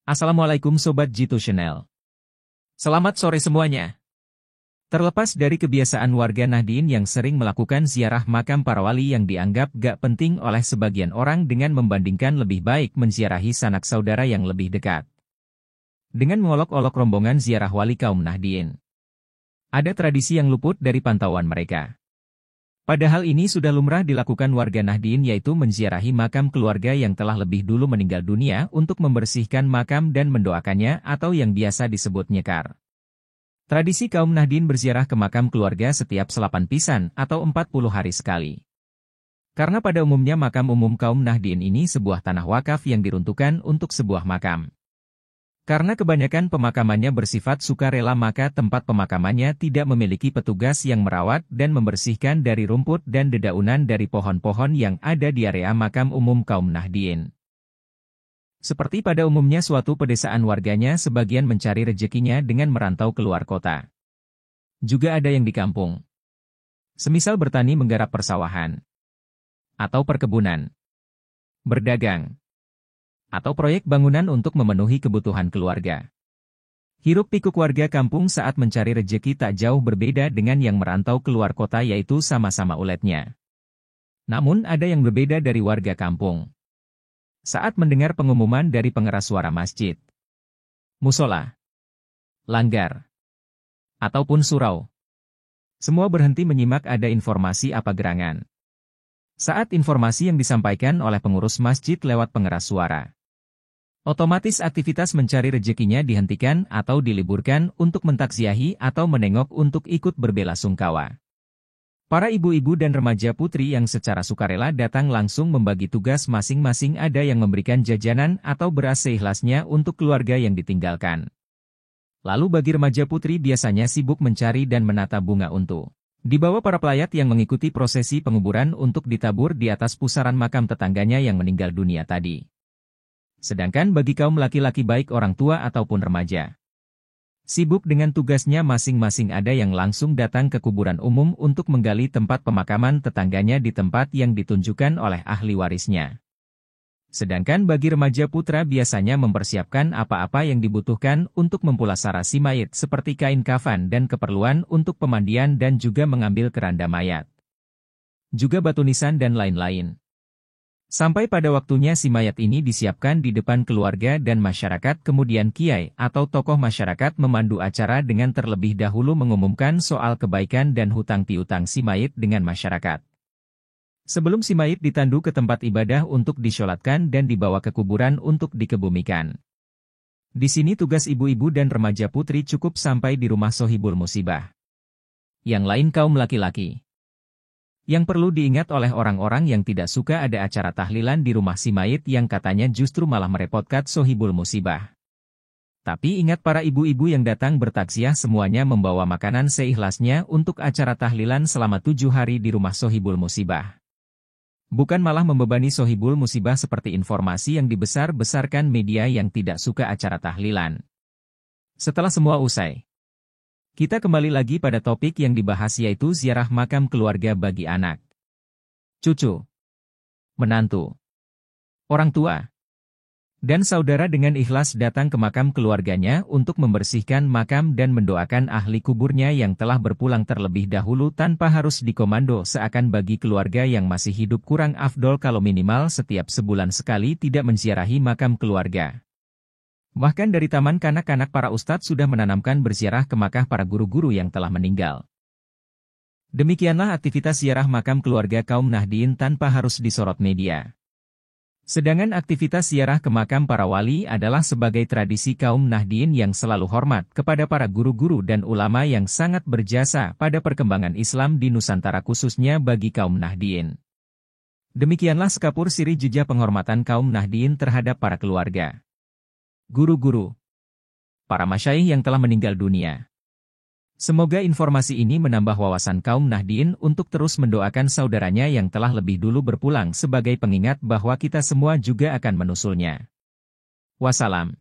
Assalamualaikum Sobat Jitu Channel. Selamat sore semuanya. Terlepas dari kebiasaan warga Nahdien yang sering melakukan ziarah makam para wali yang dianggap gak penting oleh sebagian orang dengan membandingkan lebih baik menziarahi sanak saudara yang lebih dekat. Dengan mengolok-olok rombongan ziarah wali kaum Nahdien. Ada tradisi yang luput dari pantauan mereka. Padahal ini sudah lumrah dilakukan warga Nahdien, yaitu menziarahi makam keluarga yang telah lebih dulu meninggal dunia untuk membersihkan makam dan mendoakannya atau yang biasa disebut nyekar. Tradisi kaum Nahdien berziarah ke makam keluarga setiap 8 pisan atau 40 hari sekali. Karena pada umumnya makam umum kaum Nahdien ini sebuah tanah wakaf yang diruntuhkan untuk sebuah makam. Karena kebanyakan pemakamannya bersifat sukarela, maka tempat pemakamannya tidak memiliki petugas yang merawat dan membersihkan dari rumput dan dedaunan dari pohon-pohon yang ada di area makam umum kaum Nahdien. Seperti pada umumnya suatu pedesaan, warganya sebagian mencari rezekinya dengan merantau keluar kota. Juga ada yang di kampung. Semisal bertani menggarap persawahan. Atau perkebunan. Berdagang. Atau proyek bangunan untuk memenuhi kebutuhan keluarga. Hiruk-pikuk warga kampung saat mencari rejeki tak jauh berbeda dengan yang merantau keluar kota, yaitu sama-sama uletnya. Namun ada yang berbeda dari warga kampung. Saat mendengar pengumuman dari pengeras suara masjid, musola, langgar, ataupun surau, semua berhenti menyimak ada informasi apa gerangan. Saat informasi yang disampaikan oleh pengurus masjid lewat pengeras suara, otomatis aktivitas mencari rezekinya dihentikan atau diliburkan untuk mentakziahi atau menengok untuk ikut berbelasungkawa. Para ibu-ibu dan remaja putri yang secara sukarela datang langsung membagi tugas masing-masing, ada yang memberikan jajanan atau beras seikhlasnya untuk keluarga yang ditinggalkan. Lalu bagi remaja putri biasanya sibuk mencari dan menata bunga untuk dibawa para pelayat yang mengikuti prosesi penguburan untuk ditabur di atas pusaran makam tetangganya yang meninggal dunia tadi. Sedangkan bagi kaum laki-laki baik orang tua ataupun remaja, sibuk dengan tugasnya masing-masing, ada yang langsung datang ke kuburan umum untuk menggali tempat pemakaman tetangganya di tempat yang ditunjukkan oleh ahli warisnya. Sedangkan bagi remaja putra biasanya mempersiapkan apa-apa yang dibutuhkan untuk memulasara si mayit seperti kain kafan dan keperluan untuk pemandian dan juga mengambil keranda mayat. Juga batu nisan dan lain-lain. Sampai pada waktunya si mayat ini disiapkan di depan keluarga dan masyarakat, kemudian kiai atau tokoh masyarakat memandu acara dengan terlebih dahulu mengumumkan soal kebaikan dan hutang piutang si mayit dengan masyarakat. Sebelum si mayit ditandu ke tempat ibadah untuk disyolatkan dan dibawa ke kuburan untuk dikebumikan. Di sini tugas ibu-ibu dan remaja putri cukup sampai di rumah sohibul musibah. Yang lain kaum laki-laki. Yang perlu diingat oleh orang-orang yang tidak suka ada acara tahlilan di rumah si mayit yang katanya justru malah merepotkan sohibul musibah. Tapi ingat, para ibu-ibu yang datang bertaksiah semuanya membawa makanan seikhlasnya untuk acara tahlilan selama 7 hari di rumah sohibul musibah. Bukan malah membebani sohibul musibah seperti informasi yang dibesar-besarkan media yang tidak suka acara tahlilan. Setelah semua usai, kita kembali lagi pada topik yang dibahas, yaitu ziarah makam keluarga bagi anak, cucu, menantu, orang tua, dan saudara dengan ikhlas datang ke makam keluarganya untuk membersihkan makam dan mendoakan ahli kuburnya yang telah berpulang terlebih dahulu tanpa harus dikomando. Seakan bagi keluarga yang masih hidup kurang afdol kalau minimal setiap sebulan sekali tidak menziarahi makam keluarga. Bahkan dari taman kanak-kanak para ustadz sudah menanamkan berziarah ke makam para guru-guru yang telah meninggal. Demikianlah aktivitas ziarah makam keluarga kaum Nahdien tanpa harus disorot media. Sedangkan aktivitas ziarah ke makam para wali adalah sebagai tradisi kaum Nahdien yang selalu hormat kepada para guru-guru dan ulama yang sangat berjasa pada perkembangan Islam di Nusantara, khususnya bagi kaum Nahdien. Demikianlah sekapur siri jejak penghormatan kaum Nahdien terhadap para keluarga, guru-guru, para masyayikh yang telah meninggal dunia. Semoga informasi ini menambah wawasan kaum Nahdien untuk terus mendoakan saudaranya yang telah lebih dulu berpulang sebagai pengingat bahwa kita semua juga akan menusulnya. Wassalam.